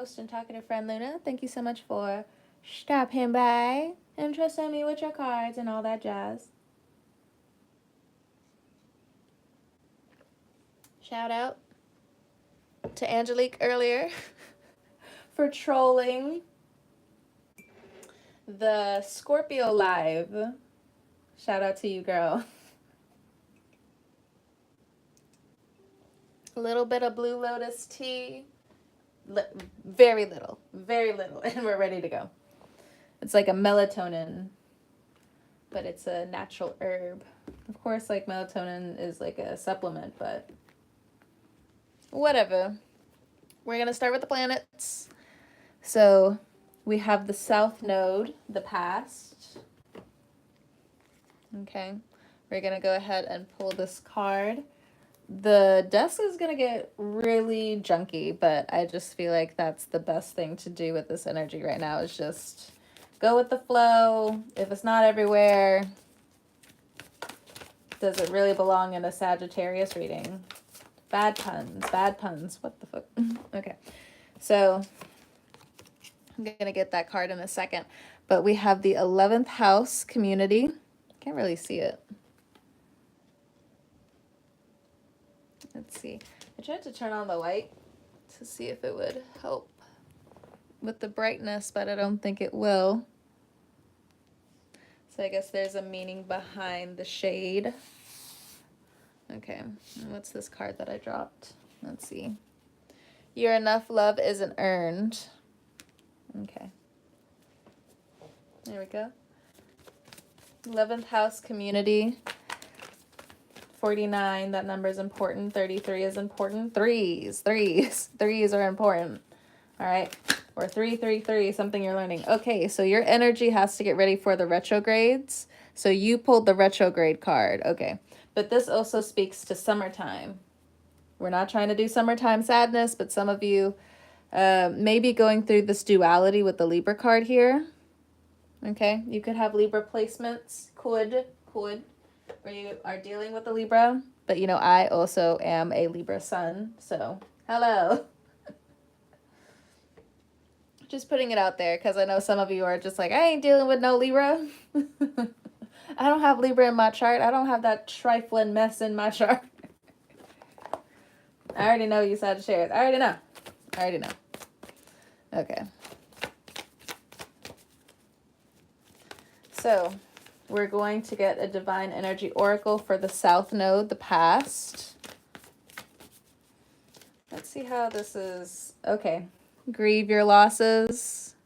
host and talkative friend Luna. Thank you so much for stopping by and trusting me with your cards and all that jazz. Shout out to Angelique earlier for trolling the Scorpio live. Shout out to you, girl. A little bit of Blue Lotus tea. Very little, and we're ready to go. It's like a melatonin, but it's a natural herb. Of course, like melatonin is like a supplement, but whatever. We're going to start with the planets. So we have the South Node, the past. Okay. We're going to go ahead and pull this card. The desk is going to get really junky, but I just feel like that's the best thing to do with this energy right now is just go with the flow. If it's not everywhere, does it really belong in a Sagittarius reading? Bad puns. What the fuck? Okay. So I'm going to get that card in a second. But we have the 11th house community. Can't really see it. Let's see. I tried to turn on the light to see if it would help with the brightness, but I don't think it will. So I guess there's a meaning behind the shade. Okay, and what's this card that I dropped? Let's see. Your enough love isn't earned. Okay. There we go. 11th house community. 49, that number is important. 33 is important. Threes are important. All right. Or 333, something you're learning. Okay, so your energy has to get ready for the retrogrades. So you pulled the retrograde card. Okay. But this also speaks to summertime. We're not trying to do summertime sadness, but some of you may be going through this duality with the Libra card here. Okay. You could have Libra placements. Could. Where you are dealing with a Libra. But, you know, I also am a Libra sun. So, hello. Just putting it out there because I know some of you are just like, I ain't dealing with no Libra. I don't have Libra in my chart. I don't have that trifling mess in my chart. I already know you Sagittarius. I already know. Okay. So we're going to get a divine energy oracle for the South Node, the past. Let's see how this is. Okay. Grieve your losses.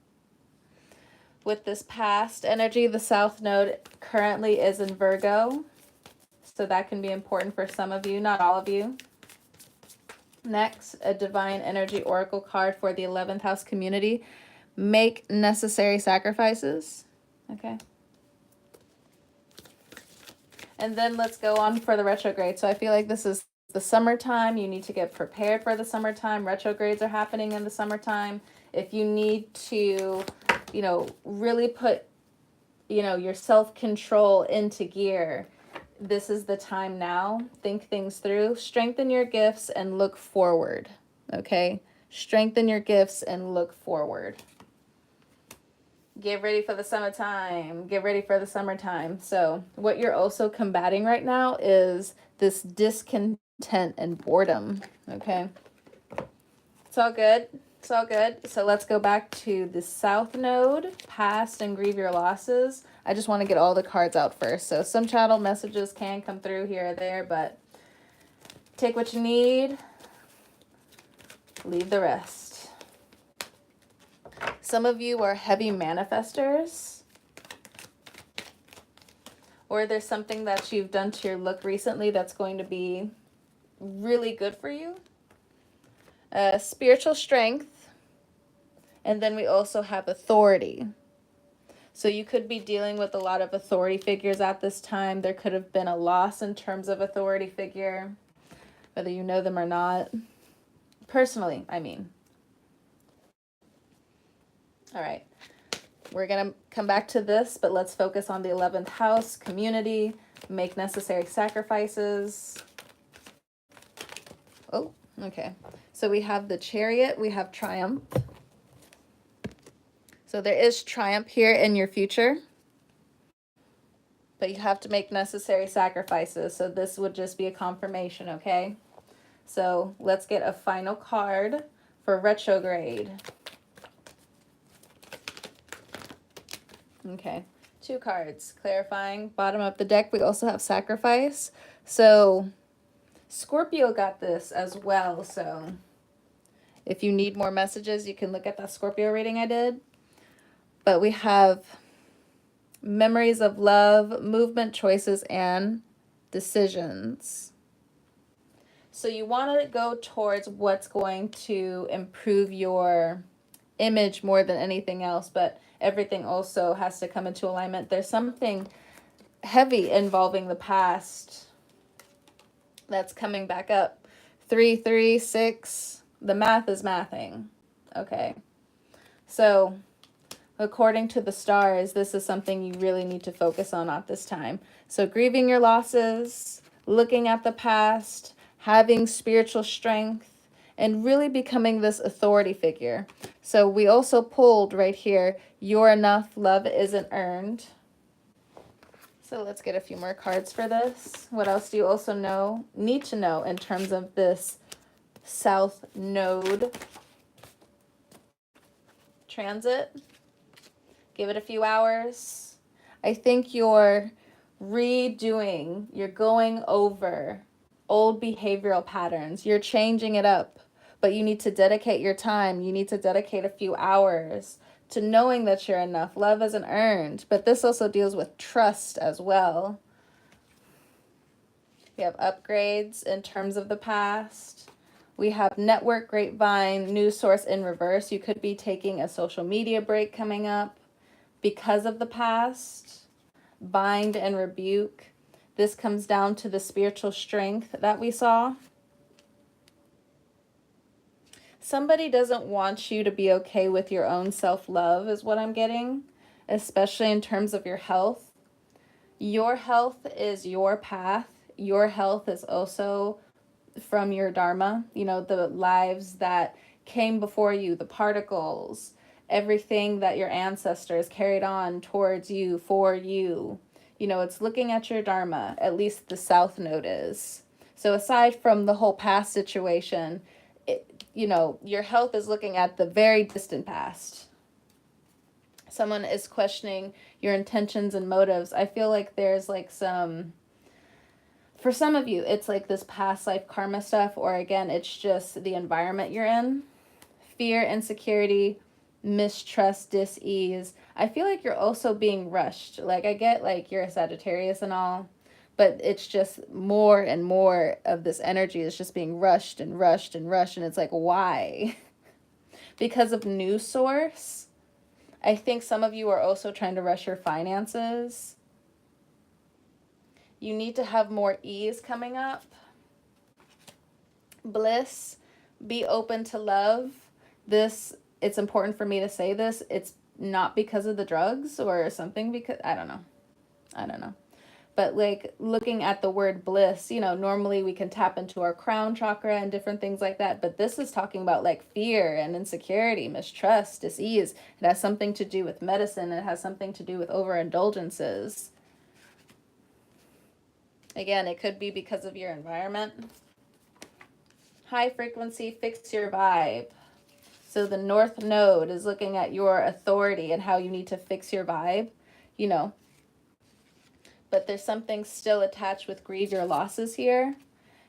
With this past energy, the South Node currently is in Virgo. So that can be important for some of you, not all of you. Next, a divine energy oracle card for the 11th house community. Make necessary sacrifices. Okay. And then let's go on for the retrograde. So I feel like this is the summertime. You need to get prepared for the summertime. Retrogrades are happening in the summertime. If you need to, you know, really put, you know, your self-control into gear, this is the time now. Think things through. Strengthen your gifts and look forward. Okay? Strengthen your gifts and look forward. Get ready for the summertime. Get ready for the summertime. So what you're also combating right now is this discontent and boredom. Okay? It's all good. It's all good. So let's go back to the South Node, past and grieve your losses. I just want to get all the cards out first. So some channel messages can come through here or there, but take what you need. Leave the rest. Some of you are heavy manifestors. Or there's something that you've done to your look recently that's going to be really good for you. Spiritual strength. And then we also have authority. So you could be dealing with a lot of authority figures at this time. There could have been a loss in terms of authority figure, whether you know them or not. Personally, I mean. All right. We're going to come back to this, but let's focus on the 11th house, community, make necessary sacrifices. Oh, okay. So we have the Chariot, we have Triumph. So there is triumph here in your future, but you have to make necessary sacrifices. So this would just be a confirmation, okay? So let's get a final card for retrograde. Okay, 2 cards, clarifying. Bottom of the deck, we also have sacrifice. So Scorpio got this as well. So if you need more messages, you can look at that Scorpio reading I did. But we have memories of love, movement, choices, and decisions. So you want to go towards what's going to improve your image more than anything else, but everything also has to come into alignment. There's something heavy involving the past that's coming back up. 3, 3, 6. The math is mathing. Okay. So according to the stars, this is something you really need to focus on at this time. So grieving your losses, looking at the past, having spiritual strength, and really becoming this authority figure. So we also pulled right here, you're enough, love isn't earned. So let's get a few more cards for this. What else do you also need to know in terms of this South Node transit? Give it a few hours. I think you're going over old behavioral patterns. You're changing it up, but you need to dedicate your time. You need to dedicate a few hours to knowing that you're enough. Love isn't earned, but this also deals with trust as well. We have upgrades in terms of the past. We have network grapevine, news source in reverse. You could be taking a social media break coming up because of the past. Bind and rebuke. This comes down to the spiritual strength that we saw. Somebody doesn't want you to be okay with your own self-love is what I'm getting, especially in terms of your health. Your health is your path. Your health is also from your dharma, the lives that came before you, the particles, everything that your ancestors carried on towards you, for you. It's looking at your dharma, at least the South Node is. So aside from the whole past situation, your health is looking at the very distant past. Someone is questioning your intentions and motives. I feel like there's like for some of you, it's like this past life karma stuff, or again, it's just the environment you're in. Fear, insecurity, mistrust, dis-ease. I feel like you're also being rushed. Like, I get like you're a Sagittarius and all, but it's just more and more of this energy is just being rushed and rushed and rushed. And it's like, why? Because of new source. I think some of you are also trying to rush your finances. You need to have more ease coming up. Bliss. Be open to love. It's important for me to say this. It's not because of the drugs or something, because I don't know. But like looking at the word bliss, normally we can tap into our crown chakra and different things like that. But this is talking about like fear and insecurity, mistrust, dis-ease. It has something to do with medicine. It has something to do with overindulgences. Again, it could be because of your environment. High frequency, fix your vibe. So the North Node is looking at your authority and how you need to fix your vibe, But there's something still attached with grieve your losses here.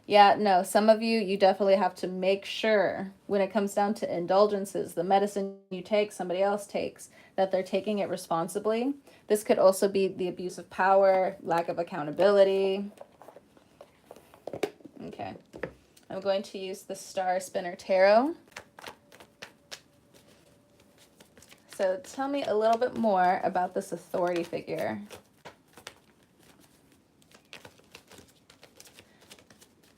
Yeah, no, some of you definitely have to make sure when it comes down to indulgences, the medicine you take, somebody else takes, that they're taking it responsibly. This could also be the abuse of power, lack of accountability. Okay, I'm going to use the Star Spinner Tarot. So tell me a little bit more about this authority figure.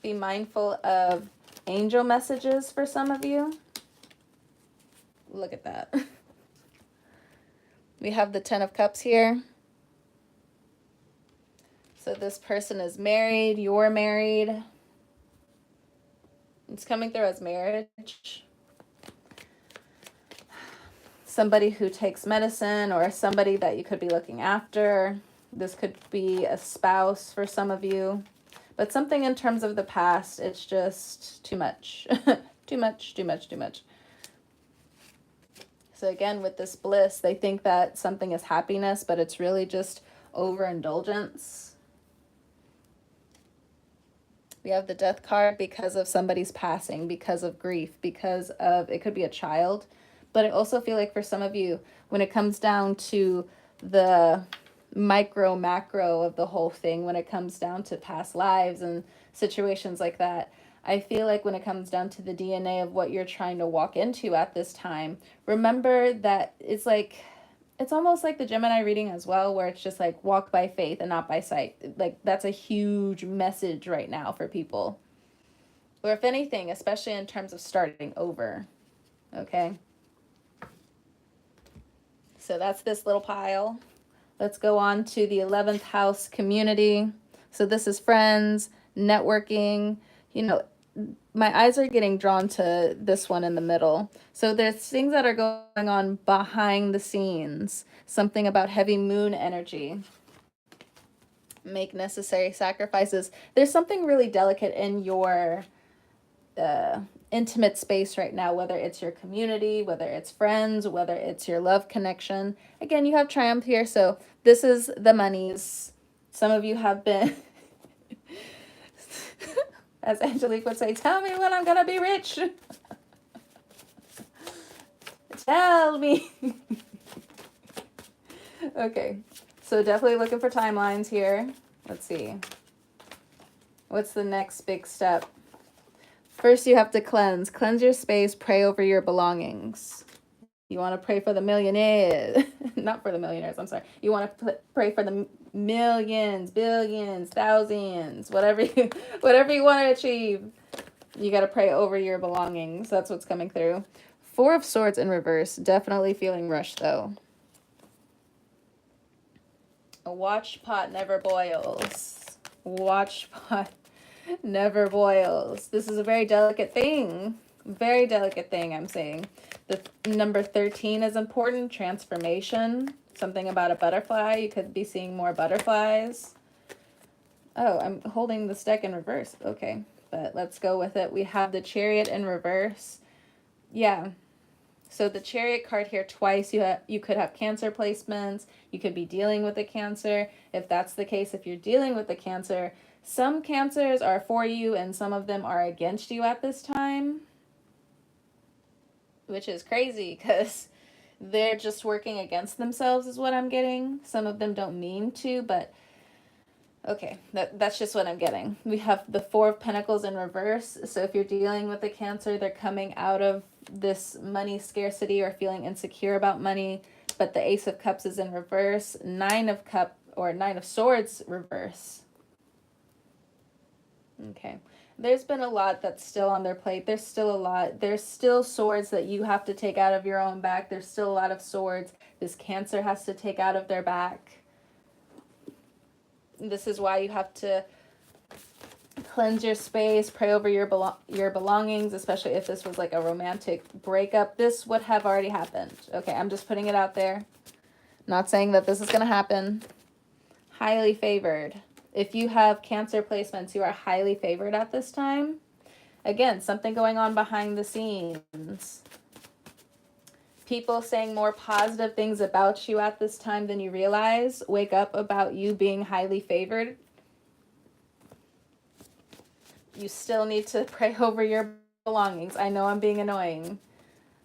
Be mindful of angel messages for some of you. Look at that. We have the 10 of Cups here. So this person is married, you're married. It's coming through as marriage. somebody who takes medicine or somebody that you could be looking after. This could be a spouse for some of you. But something in terms of the past, it's just too much. Too much, too much, too much. So again, with this bliss, they think that something is happiness, but it's really just overindulgence. We have the death card because of somebody's passing, because of grief, because of, it could be a child. But I also feel like for some of you, when it comes down to the micro macro of the whole thing, when it comes down to past lives and situations like that, I feel like when it comes down to the DNA of what you're trying to walk into at this time, remember that it's like, it's almost like the Gemini reading as well, where it's just like walk by faith and not by sight. Like that's a huge message right now for people. Or if anything, especially in terms of starting over. Okay. So that's this little pile. Let's go on to the 11th house, community. So this is friends, networking. You know, my eyes are getting drawn to this one in the middle. So there's things that are going on behind the scenes. Something about heavy moon energy. Make necessary sacrifices. There's something really delicate in your intimate space right now, whether it's your community, whether it's friends, whether it's your love connection. Again, you have triumph here, so this is the monies. Some of you have been, as Angelique would say, tell me when I'm gonna be rich. Tell me. Okay, so definitely looking for timelines here. Let's see. What's the next big step? First, you have to cleanse. Cleanse your space. Pray over your belongings. You want to pray for the millionaires. Not for the millionaires, I'm sorry. You want to pray for the millions, billions, thousands, whatever you want to achieve. You got to pray over your belongings. That's what's coming through. 4 of Swords in reverse. Definitely feeling rushed, though. A watch pot never boils. Watch pot never boils. This is a very delicate thing. Very delicate thing, I'm saying. The number 13 is important. Transformation. Something about a butterfly. You could be seeing more butterflies. Oh, I'm holding this deck in reverse. Okay, but let's go with it. We have the Chariot in reverse. Yeah. So the Chariot card here twice. You could have Cancer placements. You could be dealing with a Cancer. If that's the case, if you're dealing with a Cancer, some Cancers are for you and some of them are against you at this time, which is crazy because they're just working against themselves is what I'm getting. Some of them don't mean to, but okay, that's just what I'm getting. We have the 4 of Pentacles in reverse. So if you're dealing with a Cancer, they're coming out of this money scarcity or feeling insecure about money, but the Ace of Cups is in reverse. 9 of Swords reverse. Okay. There's been a lot that's still on their plate. There's still a lot. There's still swords that you have to take out of your own back. There's still a lot of swords this Cancer has to take out of their back. This is why you have to cleanse your space, pray over your belongings, especially if this was like a romantic breakup. This would have already happened. Okay, I'm just putting it out there. Not saying that this is going to happen. Highly favored. If you have Cancer placements, you are highly favored at this time. Again, something going on behind the scenes. People saying more positive things about you at this time than you realize. Wake up about you being highly favored. You still need to pray over your belongings. I know I'm being annoying,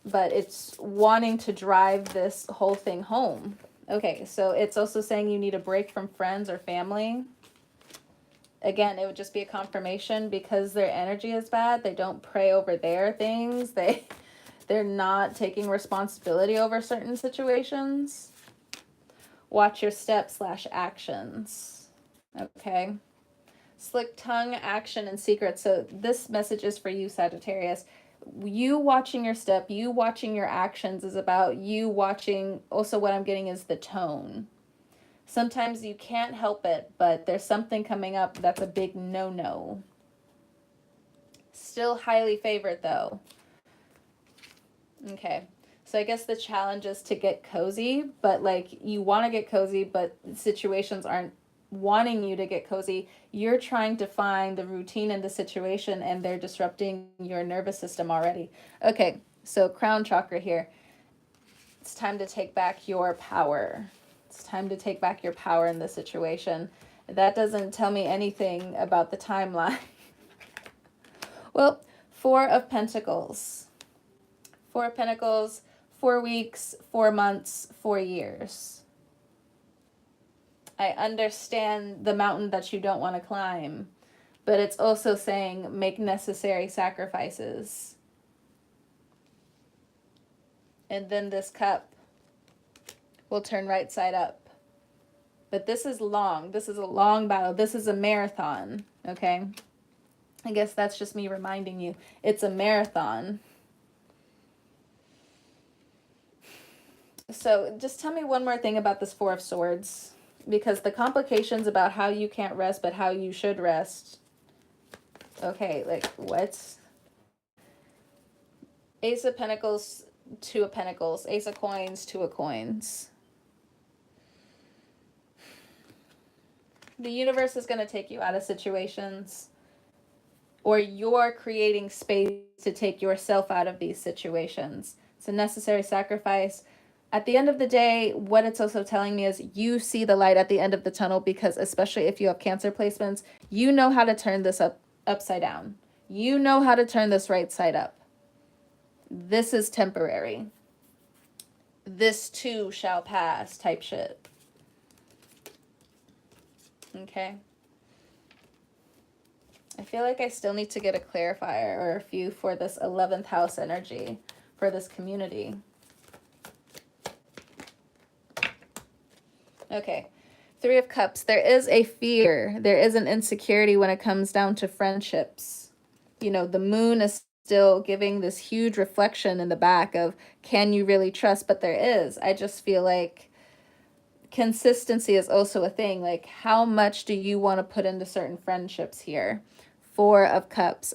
but it's wanting to drive this whole thing home. Okay, so it's also saying you need a break from friends or family. Again, it would just be a confirmation because their energy is bad. They don't pray over their things. They're not taking responsibility over certain situations. Watch your steps / actions. Okay. Slick tongue, action, and secret. So this message is for you, Sagittarius. You watching your step, you watching your actions is about you watching. Also, what I'm getting is the tone. Sometimes you can't help it, but there's something coming up that's a big no-no. Still highly favored, though. Okay. So I guess the challenge is to get cozy, but like you want to get cozy, but situations aren't wanting you to get cozy. You're trying to find the routine in the situation and they're disrupting your nervous system already. Okay, so crown chakra here. It's time to take back your power. It's time to take back your power in this situation. That doesn't tell me anything about the timeline. Well, Four of Pentacles. Four of Pentacles, 4 weeks, 4 months, 4 years. I understand the mountain that you don't want to climb, but it's also saying make necessary sacrifices. And then this cup will turn right side up. But this is long. This is a long battle. This is a marathon, okay? I guess that's just me reminding you. It's a marathon. So just tell me one more thing about this Four of Swords, because the complications about how you can't rest but how you should rest. Okay, like what? Ace of Pentacles, Two of Pentacles, Ace of Coins, Two of Coins. The universe is going to take you out of situations, or you're creating space to take yourself out of these situations. It's a necessary sacrifice. At the end of the day, what it's also telling me is you see the light at the end of the tunnel, because especially if you have Cancer placements, you know how to turn this upside down. You know how to turn this right side up. This is temporary. This too shall pass type shit. Okay. I feel like I still need to get a clarifier or a few for this 11th house energy for this community. Okay, Three of Cups. There is a fear. There is an insecurity when it comes down to friendships. You know, the moon is still giving this huge reflection in the back of, can you really trust? But there is. I just feel like consistency is also a thing. Like, how much do you want to put into certain friendships here? Four of Cups.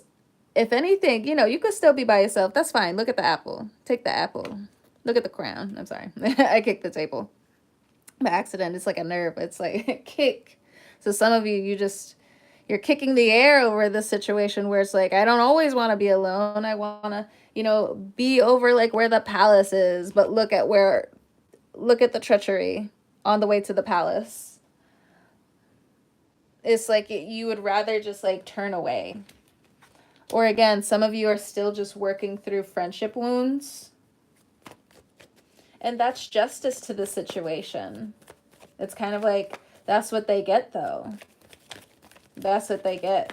If anything, you know, you could still be by yourself. That's fine. Look at the apple. Take the apple. Look at the crown. I'm sorry. I kicked the table by accident. It's like a nerve. It's like a kick. So some of you, you're kicking the air over this situation where it's like, I don't always want to be alone. I want to, you know, be over like where the palace is, but look at the treachery on the way to the palace. It's like you would rather just like turn away. Or again, some of you are still just working through friendship wounds. And that's justice to the situation. It's kind of like, that's what they get though. That's what they get.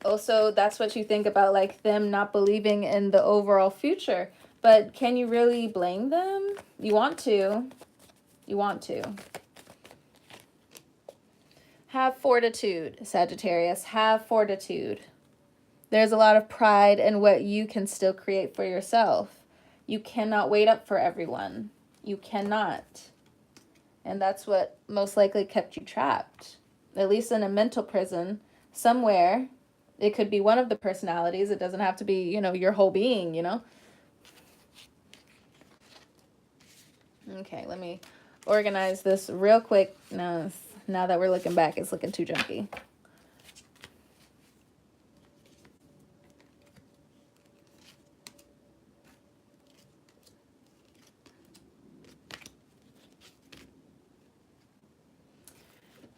Also, that's what you think about like them not believing in the overall future. But can you really blame them? You want to. You want to. Have fortitude, Sagittarius. Have fortitude. There's a lot of pride in what you can still create for yourself. You cannot wait up for everyone. You cannot. And that's what most likely kept you trapped. At least in a mental prison somewhere. It could be one of the personalities. It doesn't have to be, you know, your whole being, you know. Okay, let me organize this real quick. Now that we're looking back, it's looking too junky.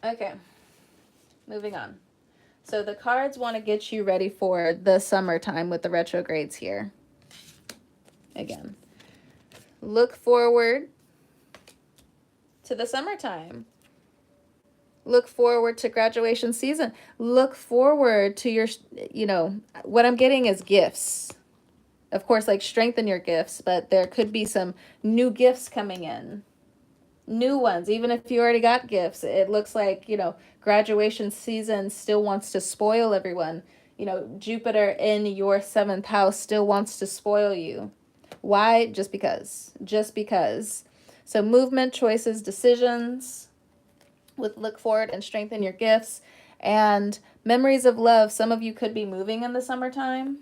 Okay, moving on. So the cards want to get you ready for the summertime with the retrogrades here. Again, look forward to the summertime. Look forward to graduation season. Look forward to your, you know, what I'm getting is gifts. Of course, like strengthen your gifts, but there could be some new gifts coming in. New ones, even if you already got gifts. It looks like, you know, graduation season still wants to spoil everyone. You know, Jupiter in your 7th house still wants to spoil you. Why? Just because. Just because. So movement, choices, decisions with look forward and strengthen your gifts. And memories of love. Some of you could be moving in the summertime.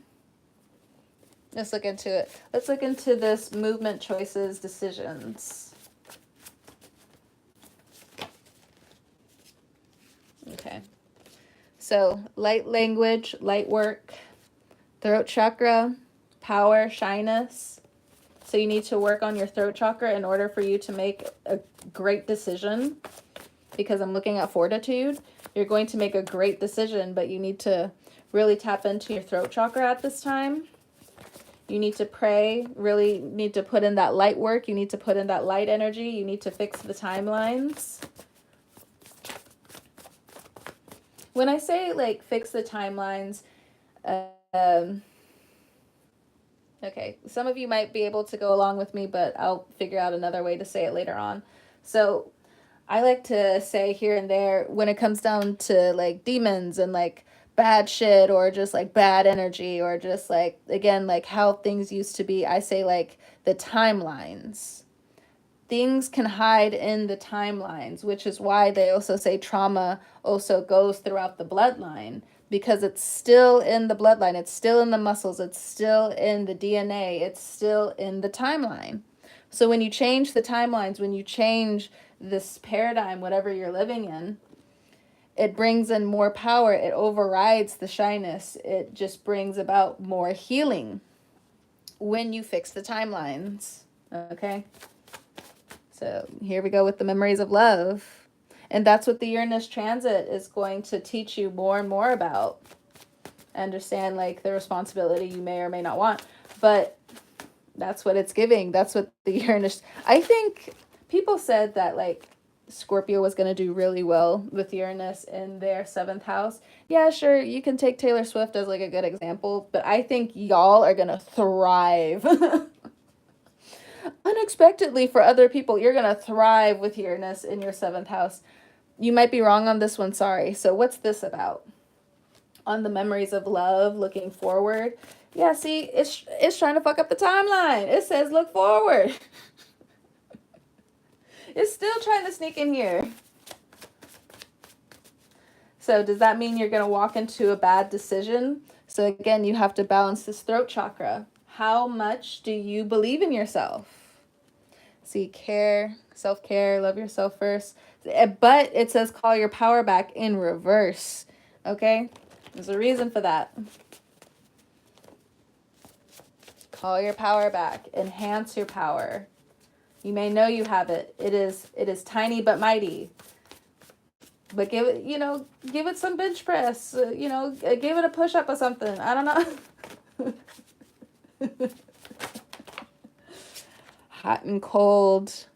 Let's look into it. Let's look into this movement, choices, decisions. Okay. So, light language, light work, throat chakra, power, shyness. So you need to work on your throat chakra in order for you to make a great decision. Because I'm looking at fortitude. You're going to make a great decision, but you need to really tap into your throat chakra at this time. You need to pray, really need to put in that light work. You need to put in that light energy. You need to fix the timelines. When I say like fix the timelines, okay, some of you might be able to go along with me, but I'll figure out another way to say it later on. So I like to say here and there when it comes down to like demons and like bad shit or just like bad energy or just like, again, like how things used to be, I say like the timelines. Things can hide in the timelines, which is why they also say trauma also goes throughout the bloodline, because it's still in the bloodline, it's still in the muscles, it's still in the DNA, it's still in the timeline. So when you change the timelines, when you change this paradigm, whatever you're living in, it brings in more power. It overrides the shyness. It just brings about more healing when you fix the timelines. Okay? So here we go with the memories of love. And that's what the Uranus transit is going to teach you more and more about. Understand like the responsibility you may or may not want. But that's what it's giving. That's what the Uranus... I think people said that like Scorpio was going to do really well with Uranus in their 7th house. Yeah, sure, you can take Taylor Swift as like a good example, but I think y'all are going to thrive. Unexpectedly for other people, you're going to thrive with Uranus in your 7th house. You might be wrong on this one, sorry. So what's this about? On the memories of love, looking forward. Yeah, see, it's trying to fuck up the timeline. It says look forward. It's still trying to sneak in here. So does that mean you're going to walk into a bad decision? So again, you have to balance this throat chakra. How much do you believe in yourself? See, care, self-care, love yourself first. But it says call your power back in reverse. Okay? There's a reason for that. Call your power back. Enhance your power. You may know you have it. It is tiny but mighty. But give it, give it some bench press. Give it a push-up or something. I don't know. Hot and cold.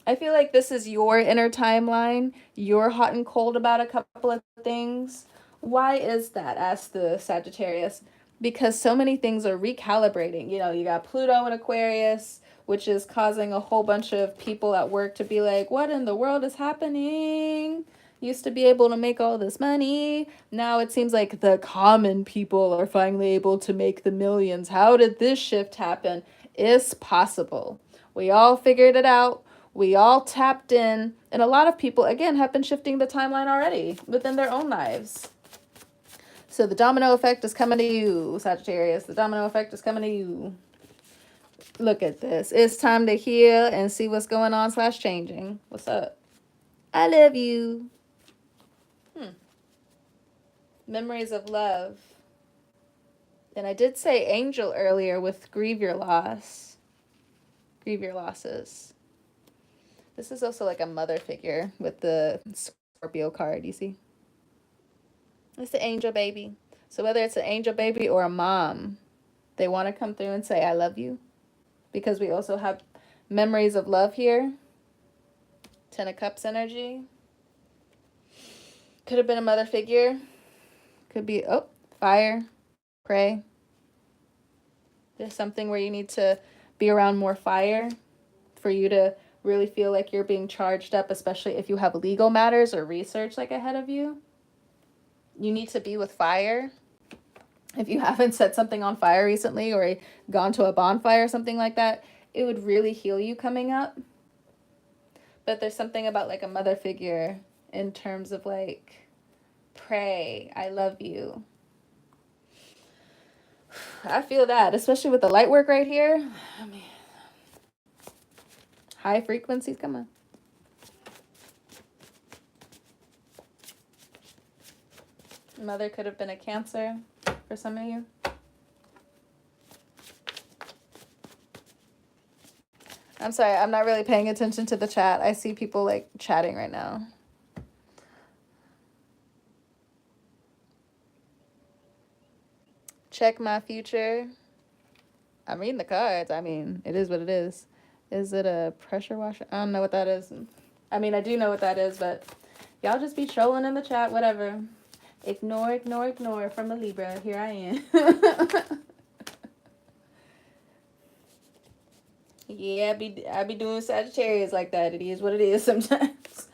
I feel like this is your inner timeline. You're hot and cold about a couple of things. Why is that? Asked the Sagittarius. Because so many things are recalibrating. You got Pluto in Aquarius, which is causing a whole bunch of people at work to be like, what in the world is happening? Used to be able to make all this money. Now it seems like the common people are finally able to make the millions. How did this shift happen? It's possible. We all figured it out. We all tapped in. And a lot of people, again, have been shifting the timeline already within their own lives. So the domino effect is coming to you, Sagittarius. The domino effect is coming to you. Look at this. It's time to heal and see what's going on / changing. What's up? I love you. Memories of love. And I did say angel earlier with grieve your loss. Grieve your losses. This is also like a mother figure with the Scorpio card, you see? It's the angel baby. So whether it's an angel baby or a mom, they want to come through and say, I love you. Because we also have memories of love here. 10 of Cups energy. Could have been a mother figure. Could be, fire, pray. There's something where you need to be around more fire for you to really feel like you're being charged up, especially if you have legal matters or research like ahead of you. You need to be with fire. If you haven't set something on fire recently or gone to a bonfire or something like that, it would really heal you coming up. But there's something about like a mother figure in terms of like, pray, I love you. I feel that, especially with the light work right here. I mean, high frequencies, come on. Mother could have been a Cancer for some of you. I'm sorry, I'm not really paying attention to the chat. I see people like chatting right now. Check my future. I'm reading the cards. I mean, it is what it is. Is it a pressure washer? I don't know what that is. I mean, I do know what that is, but y'all just be trolling in the chat, whatever. Ignore, ignore, ignore from a Libra. Here I am. Yeah, I be doing Sagittarius like that. It is what it is sometimes.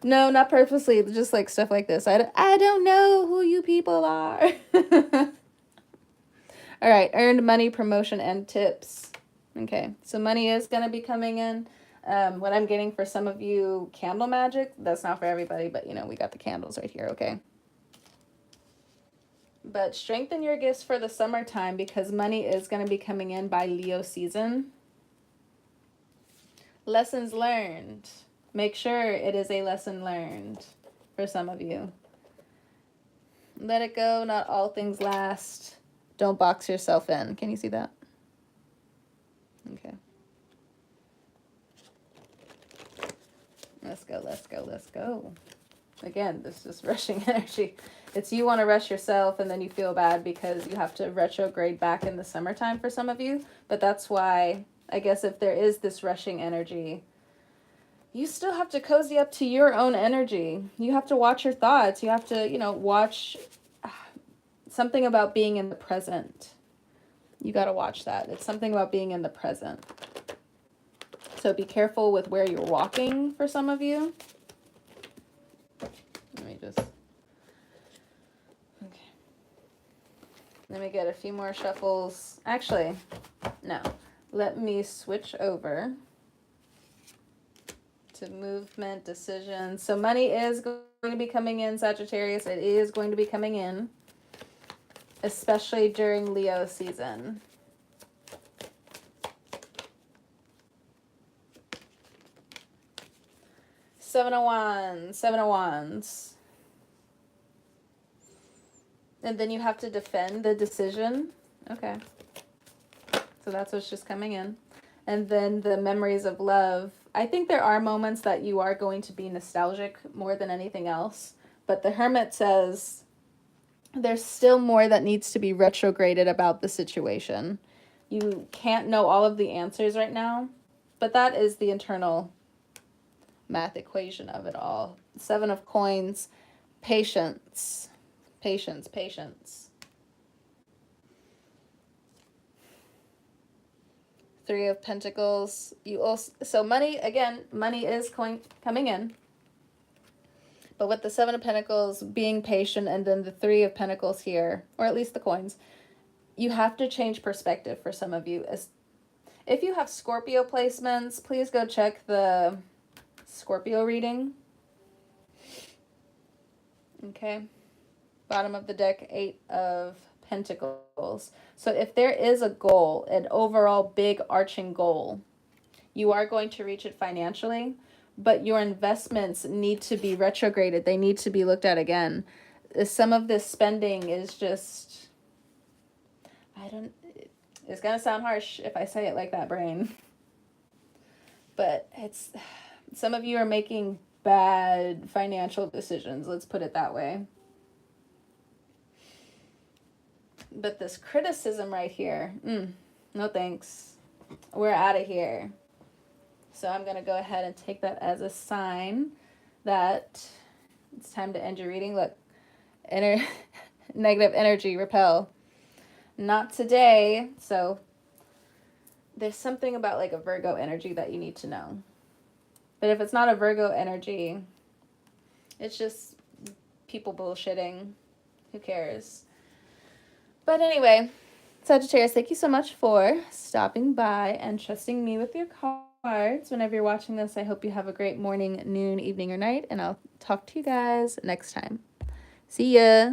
No, not purposely. Just like stuff like this. I don't know who you people are. All right, earned money, promotion, and tips. Okay, so money is going to be coming in. What I'm getting for some of you, candle magic. That's not for everybody, but you know, we got the candles right here, okay? But strengthen your gifts for the summertime because money is going to be coming in by Leo season. Lessons learned. Make sure it is a lesson learned for some of you. Let it go. Not all things last. Don't box yourself in. Can you see that? Okay. Let's go, let's go, let's go. Again, this is rushing energy. It's you want to rush yourself and then you feel bad because you have to retrograde back in the summertime for some of you. But that's why, I guess if there is this rushing energy, you still have to cozy up to your own energy. You have to watch your thoughts. You have to, you know, watch something about being in the present. You got to watch that. It's something about being in the present. So be careful with where you're walking for some of you. Let me just... Okay. Let me get a few more shuffles. Actually, no. Let me switch over to movement, decisions. So money is going to be coming in, Sagittarius. It is going to be coming in, especially during Leo season. Seven of Wands. And then you have to defend the decision. Okay. So that's what's just coming in. And then the memories of love. I think there are moments that you are going to be nostalgic more than anything else. But the Hermit says there's still more that needs to be retrograded about the situation. You can't know all of the answers right now. But that is the internal math equation of it all. Seven of Coins, patience, patience, patience. Three of Pentacles. You also, so money, again, money is coming in. But with the Seven of Pentacles, being patient, and then the Three of Pentacles here, or at least the coins, you have to change perspective for some of you. If you have Scorpio placements, please go check the Scorpio reading. Okay. Bottom of the deck, Eight of Pentacles. So if there is a goal, an overall big arching goal, you are going to reach it financially, but your investments need to be retrograded. They need to be looked at again. Some of this spending is just, it's going to sound harsh if I say it like that, brain. But it's, some of you are making bad financial decisions. Let's put it that way. But this criticism right here, no thanks. We're out of here. So I'm going to go ahead and take that as a sign that it's time to end your reading. Look, negative energy, repel. Not today. So there's something about like a Virgo energy that you need to know. But if it's not a Virgo energy, it's just people bullshitting. Who cares? But anyway, Sagittarius, thank you so much for stopping by and trusting me with your cards. Whenever you're watching this, I hope you have a great morning, noon, evening, or night, and I'll talk to you guys next time. See ya!